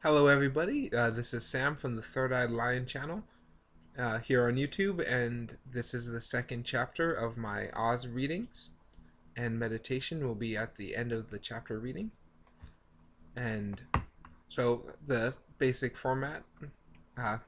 Hello, everybody. This is Sam from the Third Eyed Lion channel here on YouTube, and this is the second chapter of my Oz readings. And meditation will be at the end of the chapter reading. And so, the basic format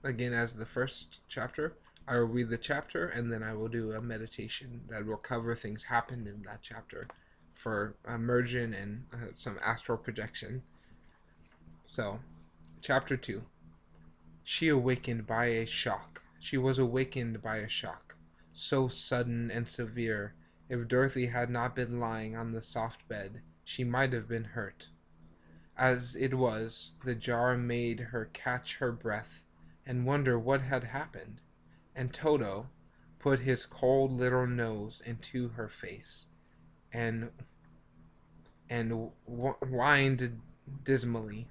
again, as the first chapter, I will read the chapter and then I will do a meditation that will cover things happened in that chapter for immersion and some astral projection. So, Chapter 2. She awakened by a shock. She was awakened by a shock, so sudden and severe, if Dorothy had not been lying on the soft bed, she might have been hurt. As it was, the jar made her catch her breath and wonder what had happened, and Toto put his cold little nose into her face and whined dismally.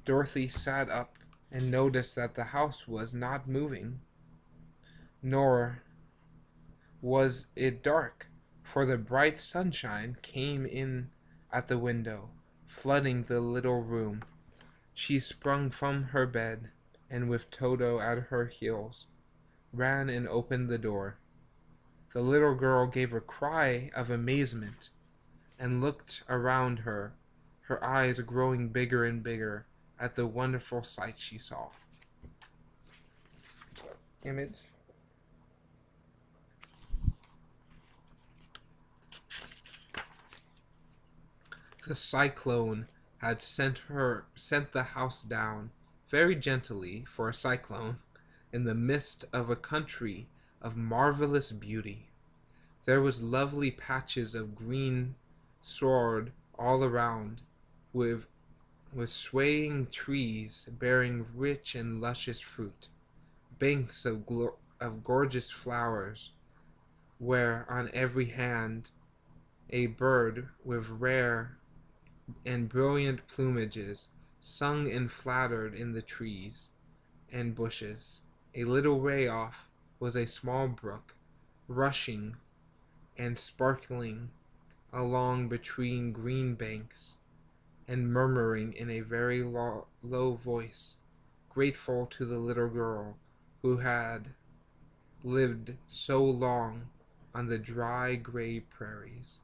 Dorothy sat up and noticed that the house was not moving, nor was it dark, for the bright sunshine came in at the window, flooding the little room. She sprung from her bed, and with Toto at her heels, ran and opened the door. The little girl gave a cry of amazement and looked around her, her eyes growing bigger and bigger at the wonderful sight she saw. Image. The cyclone had sent the house down, very gently for a cyclone, in the midst of a country of marvelous beauty. There was lovely patches of green sward all around, with swaying trees bearing rich and luscious fruit, banks of gorgeous flowers, where on every hand a bird with rare and brilliant plumages sung and flattered in the trees and bushes. A little way off was a small brook, rushing and sparkling along between green banks, and murmuring in a very low voice, grateful to the little girl who had lived so long on the dry gray prairies.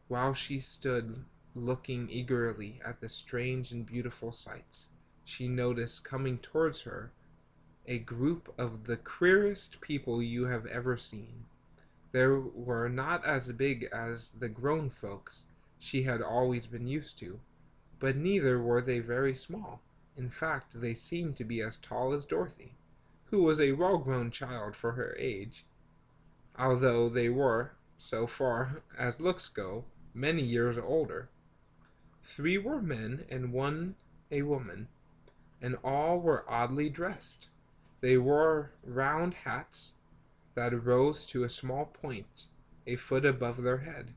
While she stood looking eagerly at the strange and beautiful sights, she noticed coming towards her a group of the queerest people you have ever seen. They were not as big as the grown folks she had always been used to, but neither were they very small. In fact, they seemed to be as tall as Dorothy, who was a well-grown child for her age, although they were, so far as looks go, many years older. 3 were men and 1 a woman, and all were oddly dressed. They wore round hats that rose to a small point a foot above their head,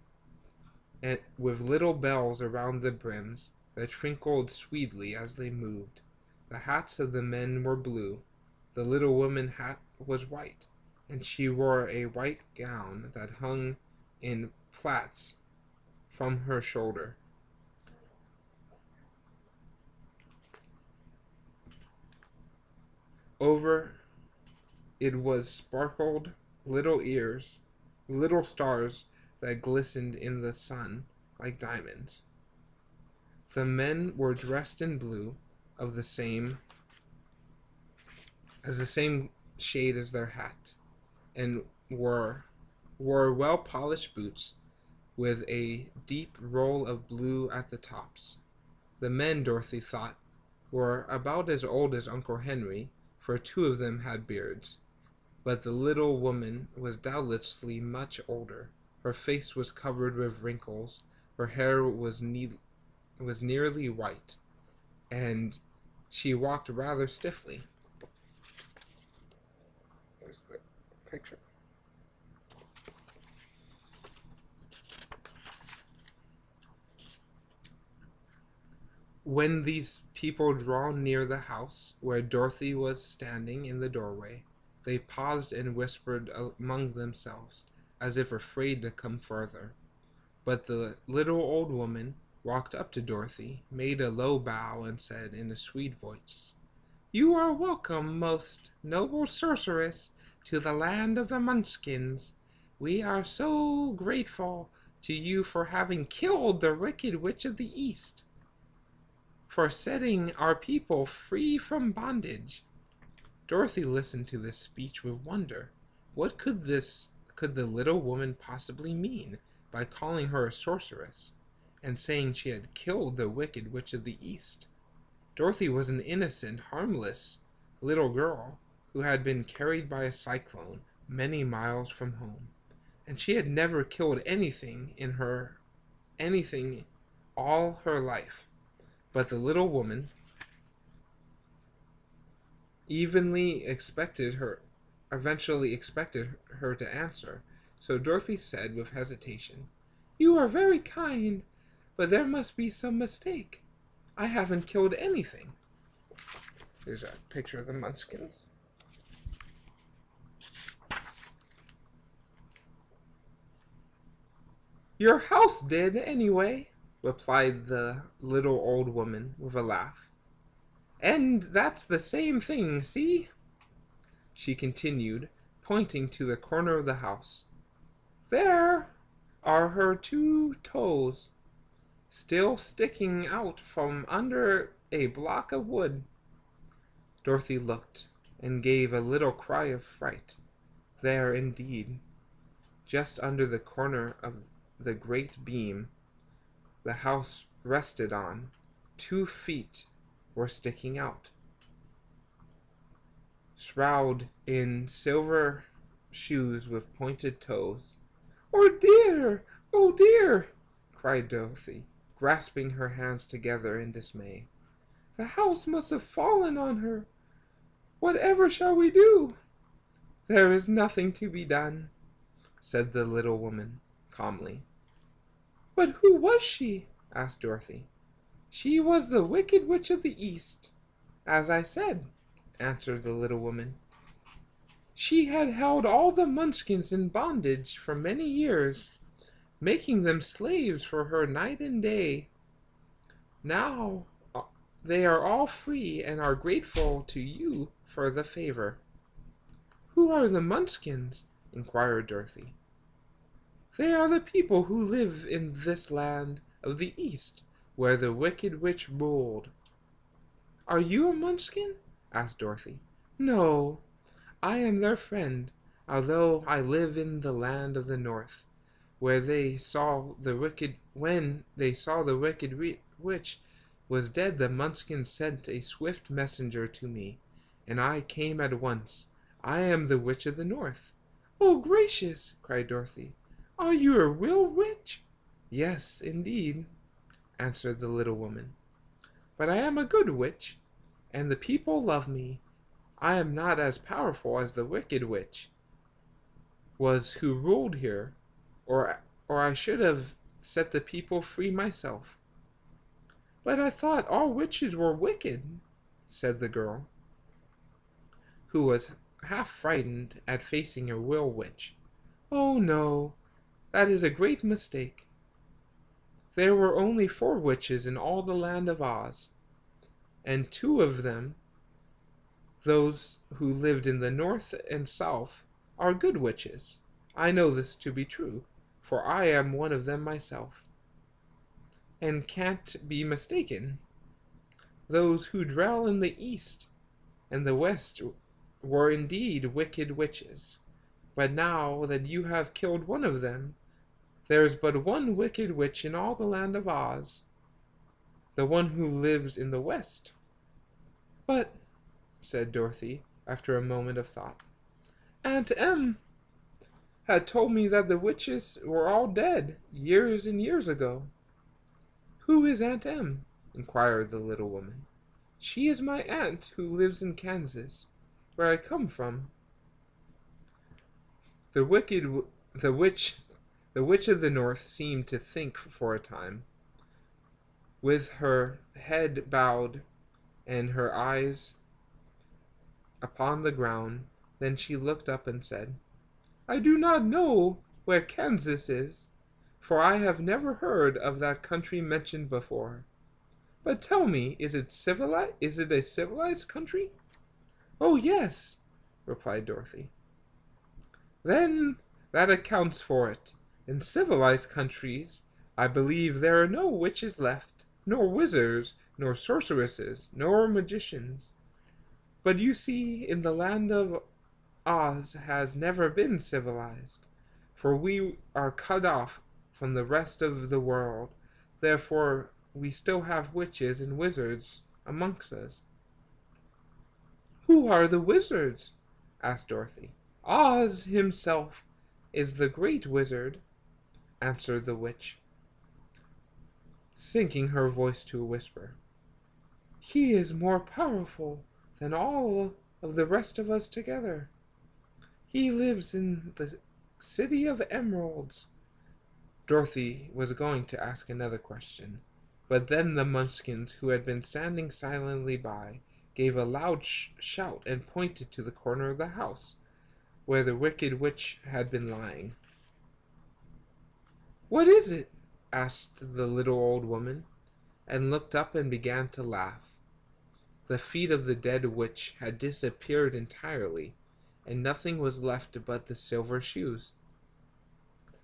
and with little bells around the brims that twinkled sweetly as they moved. The hats of the men were blue. The little woman's hat was white, and she wore a white gown that hung in plaits from her shoulder. Over it was sparkled little ears, little stars that glistened in the sun like diamonds. The men were dressed in blue of the same shade as their hat, and wore well polished boots with a deep roll of blue at the tops. The men, Dorothy thought, were about as old as Uncle Henry, for 2 of them had beards. But the little woman was doubtlessly much older. Her face was covered with wrinkles, her hair was nearly white, and she walked rather stiffly. There's the picture. When these people drew near the house where Dorothy was standing in the doorway, they paused and whispered among themselves, as if afraid to come further. But the little old woman walked up to Dorothy, made a low bow, and said in a sweet voice, "You are welcome, most noble sorceress, to the land of the Munchkins. We are so grateful to you for having killed the wicked witch of the East, for setting our people free from bondage." Dorothy listened to this speech with wonder. What could the little woman possibly mean by calling her a sorceress and saying she had killed the wicked witch of the East? Dorothy was an innocent, harmless little girl who had been carried by a cyclone many miles from home, and she had never killed anything all her life. But the little woman eventually expected her to answer. So Dorothy said with hesitation, "You are very kind, but there must be some mistake. I haven't killed anything." Here's a picture of the Munchkins. "Your house did, anyway," replied the little old woman with a laugh. "And that's the same thing, see?" she continued, pointing to the corner of the house. "There are her 2 toes, still sticking out from under a block of wood." Dorothy looked and gave a little cry of fright. There, indeed, just under the corner of the great beam the house rested on, 2 feet were sticking out. Shrouded in silver shoes with pointed toes. "Oh dear! Oh dear!" cried Dorothy, grasping her hands together in dismay. "The house must have fallen on her. Whatever shall we do?" "There is nothing to be done," said the little woman calmly. "But who was she?" asked Dorothy. "She was the Wicked Witch of the East, as I said," answered the little woman. "She had held all the Munchkins in bondage for many years, making them slaves for her night and day. Now they are all free and are grateful to you for the favor." "Who are the Munchkins?" inquired Dorothy. "They are the people who live in this land of the East, where the Wicked Witch ruled." "Are you a Munchkin?" asked Dorothy. "No, I am their friend, although I live in the land of the North, where when they saw the wicked witch was dead. The Munchkins sent a swift messenger to me, and I came at once. I am the Witch of the North." "Oh, gracious!" cried Dorothy. "Are you a real witch?" "Yes, indeed," answered the little woman. "But I am a good witch, and the people love me. I am not as powerful as the Wicked Witch was who ruled here, or I should have set the people free myself." "But I thought all witches were wicked," said the girl, who was half frightened at facing a real witch. "Oh no, that is a great mistake. There were only 4 witches in all the land of Oz, and 2 of them, those who lived in the north and south, are good witches. I know this to be true, for I am one of them myself, and can't be mistaken. Those who dwell in the east and the west were indeed wicked witches, but now that you have killed one of them, there is but one wicked witch in all the land of Oz, the one who lives in the west." "But," said Dorothy, after a moment of thought, "Aunt Em had told me that the witches were all dead years and years ago." "Who is Aunt Em?" inquired the little woman. "She is my aunt who lives in Kansas, where I come from." The witch of the North seemed to think for a time, with her head bowed and her eyes upon the ground. Then she looked up and said, "I do not know where Kansas is, for I have never heard of that country mentioned before. But tell me, is it civilized? Is it a civilized country?" "Oh, yes," replied Dorothy. "Then that accounts for it. In civilized countries, I believe there are no witches left, nor wizards, nor sorceresses, nor magicians. But you see, in the land of Oz has never been civilized, for we are cut off from the rest of the world. Therefore, we still have witches and wizards amongst us." "Who are the wizards?" asked Dorothy. "Oz himself is the great wizard," answered the witch, sinking her voice to a whisper. "He is more powerful than all of the rest of us together. He lives in the City of Emeralds." Dorothy was going to ask another question, but then the Munchkins, who had been standing silently by, gave a loud shout and pointed to the corner of the house where the wicked witch had been lying. "What is it?" asked the little old woman, and looked up and began to laugh. The feet of the dead witch had disappeared entirely, and nothing was left but the silver shoes.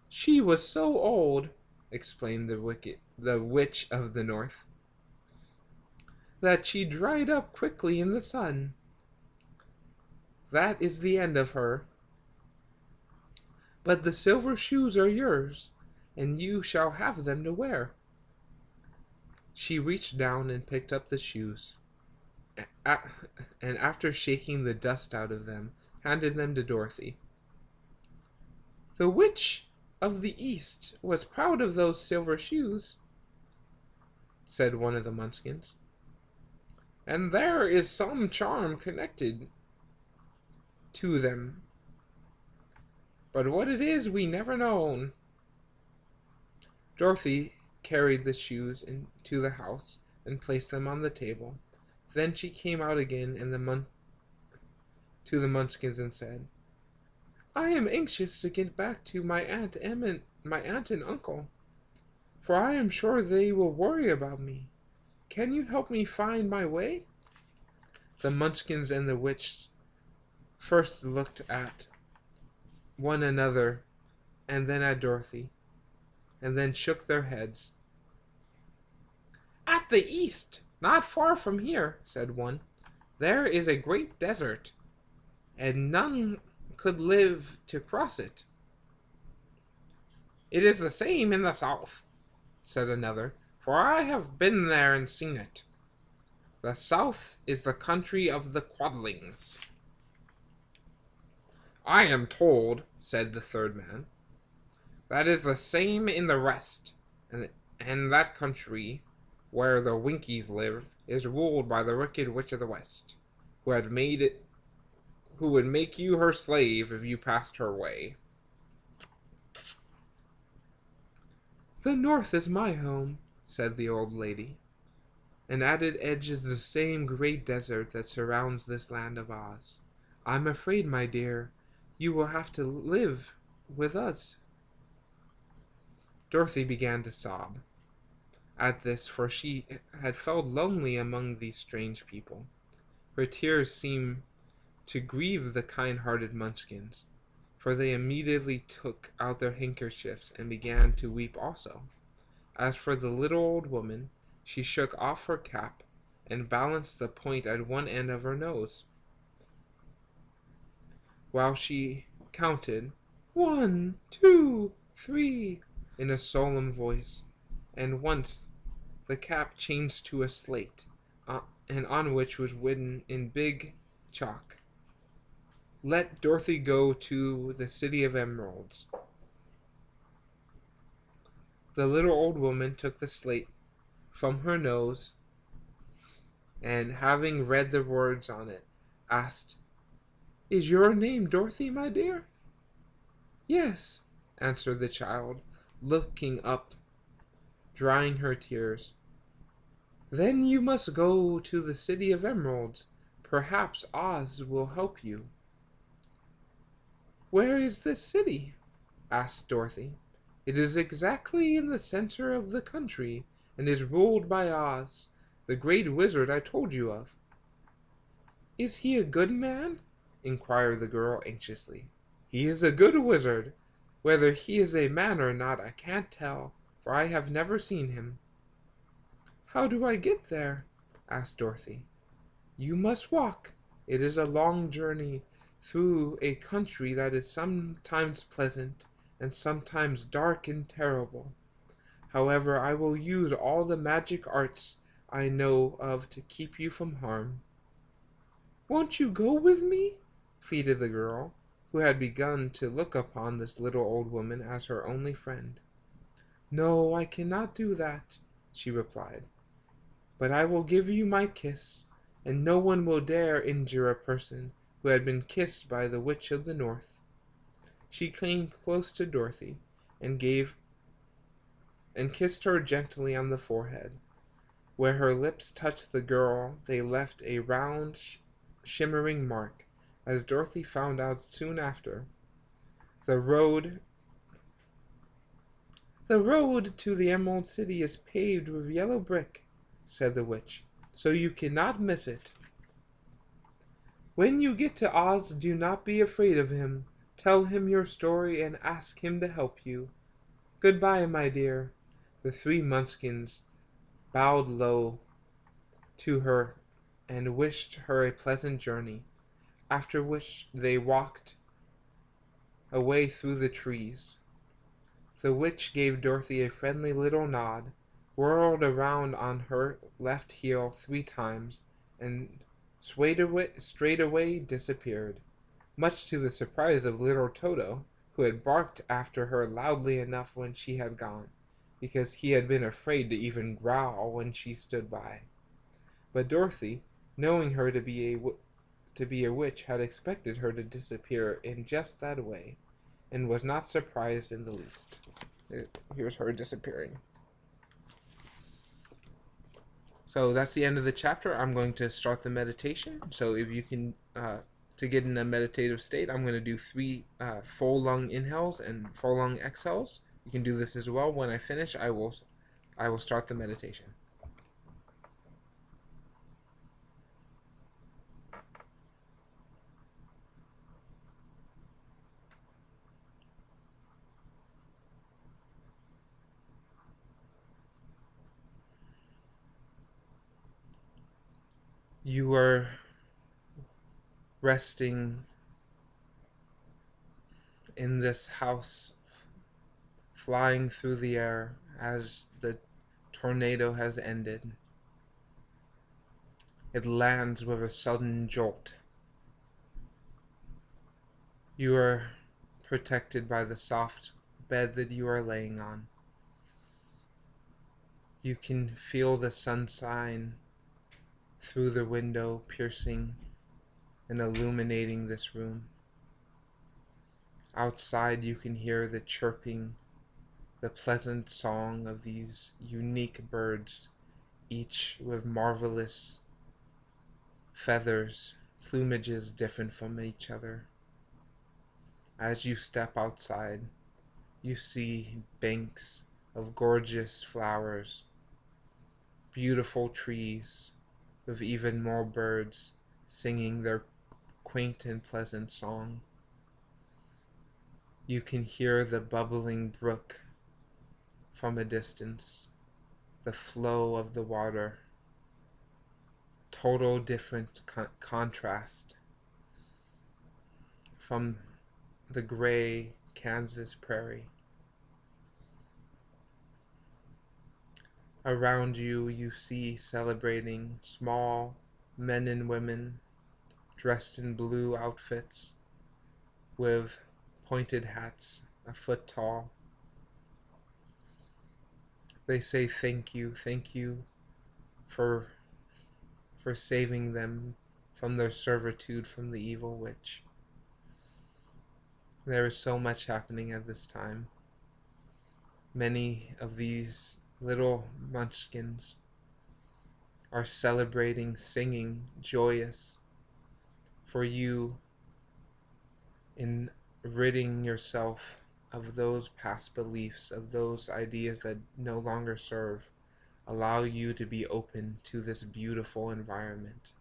"She was so old," explained the witch of the North, "that she dried up quickly in the sun. That is the end of her. But the silver shoes are yours, and you shall have them to wear." She reached down and picked up the shoes, and after shaking the dust out of them, handed them to Dorothy. "The Witch of the East was proud of those silver shoes," said one of the Munchkins. "And there is some charm connected to them, but what it is we never known." Dorothy carried the shoes into the house and placed them on the table. Then she came out again to the Munchkins and said, "I am anxious to get back to my aunt and uncle, for I am sure they will worry about me. Can you help me find my way?" The Munchkins and the witch first looked at one another and then at Dorothy, and then shook their heads. "At the east, not far from here," said one, "there is a great desert, and none could live to cross it." "It is the same in the south," said another, "for I have been there and seen it. The south is the country of the Quadlings." "I am told," said the third man, "that is the same in the west, and that country where the Winkies live is ruled by the wicked witch of the west, who would make you her slave if you passed her way." "The north is my home," said the old lady, "and at its edge is the same great desert that surrounds this land of Oz. I'm afraid, my dear, you will have to live with us." Dorothy began to sob at this, for she had felt lonely among these strange people. Her tears seemed to grieve the kind-hearted Munchkins, for they immediately took out their handkerchiefs and began to weep also. As for the little old woman, she shook off her cap and balanced the point at one end of her nose, while she counted 1, 2, 3 in a solemn voice, and once the cap changed to a slate, and on which was written in big chalk, "Let Dorothy go to the City of Emeralds." The little old woman took the slate from her nose, and having read the words on it, asked, "Is your name Dorothy, my dear?" "Yes," answered the child, looking up, drying her tears. "Then you must go to the City of Emeralds. Perhaps Oz will help you." "Where is this city?" asked Dorothy. It is exactly in the center of the country and is ruled by Oz, the great wizard I told you of." "Is he a good man?" inquired the girl anxiously. "He is a good wizard. Whether he is a man or not I can't tell, for I have never seen him." "How do I get there?" asked Dorothy. "You must walk. It is a long journey through a country that is sometimes pleasant and sometimes dark and terrible. However, I will use all the magic arts I know of to keep you from harm." "Won't you go with me?" pleaded the girl, who had begun to look upon this little old woman as her only friend. "No, I cannot do that," she replied. "But I will give you my kiss, and no one will dare injure a person who had been kissed by the Witch of the North." She came close to Dorothy and kissed her gently on the forehead. Where her lips touched the girl, they left a round, shimmering mark, as Dorothy found out soon after. The road "The road to the Emerald City is paved with yellow brick," said the witch, "so you cannot miss it. When you get to Oz, do not be afraid of him. Tell him your story and ask him to help you. Goodbye, my dear." The three Munchkins bowed low to her and wished her a pleasant journey, after which they walked away through the trees. The witch gave Dorothy a friendly little nod, whirled around on her left heel 3 times, and straightway disappeared, much to the surprise of little Toto, who had barked after her loudly enough when she had gone, because he had been afraid to even growl when she stood by. But Dorothy, knowing her to be a witch, had expected her to disappear in just that way, and was not surprised in the least. Here's her disappearing. So that's the end of the chapter. I'm going to start the meditation. So if you can, to get in a meditative state, I'm going to do 3 full lung inhales and full lung exhales. You can do this as well. When I finish, I will start the meditation. You are resting in this house, flying through the air as the tornado has ended. It lands with a sudden jolt. You are protected by the soft bed that you are laying on. You can feel the sunshine through the window, piercing and illuminating this room. Outside you can hear the chirping, the pleasant song of these unique birds, each with marvelous feathers, plumages different from each other. As you step outside, you see banks of gorgeous flowers, beautiful trees, with even more birds singing their quaint and pleasant song. You can hear the bubbling brook from a distance, the flow of the water, total different contrast from the gray Kansas prairie. Around you, you see celebrating small men and women dressed in blue outfits with pointed hats a foot tall. They say thank you for saving them from their servitude from the evil witch. There is so much happening at this time. Many of these little Munchkins are celebrating, singing, joyous for you in ridding yourself of those past beliefs, of those ideas that no longer serve. Allow you to be open to this beautiful environment.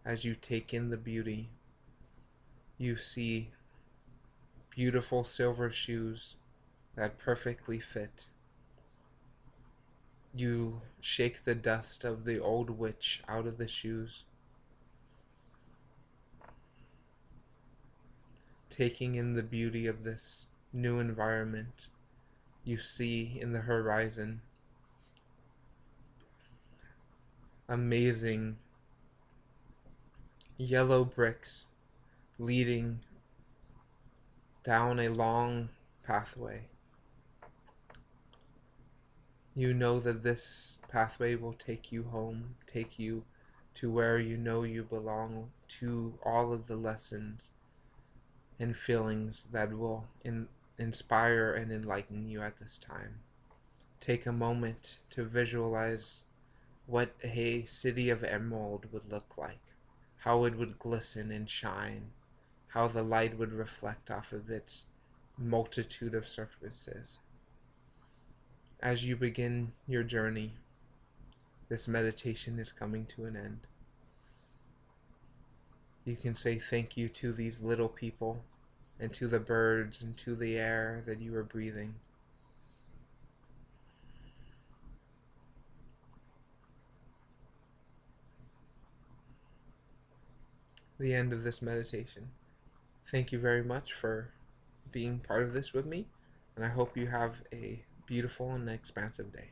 As you take in the beauty, you see beautiful silver shoes that perfectly fit. You shake the dust of the old witch out of the shoes, taking in the beauty of this new environment. You see in the horizon amazing yellow bricks leading down a long pathway. You know that this pathway will take you home, take you to where you know you belong, to all of the lessons and feelings that will inspire and enlighten you at this time. Take a moment to visualize what a city of emerald would look like, how it would glisten and shine, how the light would reflect off of its multitude of surfaces. As you begin your journey, this meditation is coming to an end. You can say thank you to these little people and to the birds and to the air that you are breathing. The end of this meditation. Thank you very much for being part of this with me, and I hope you have a beautiful and expansive day.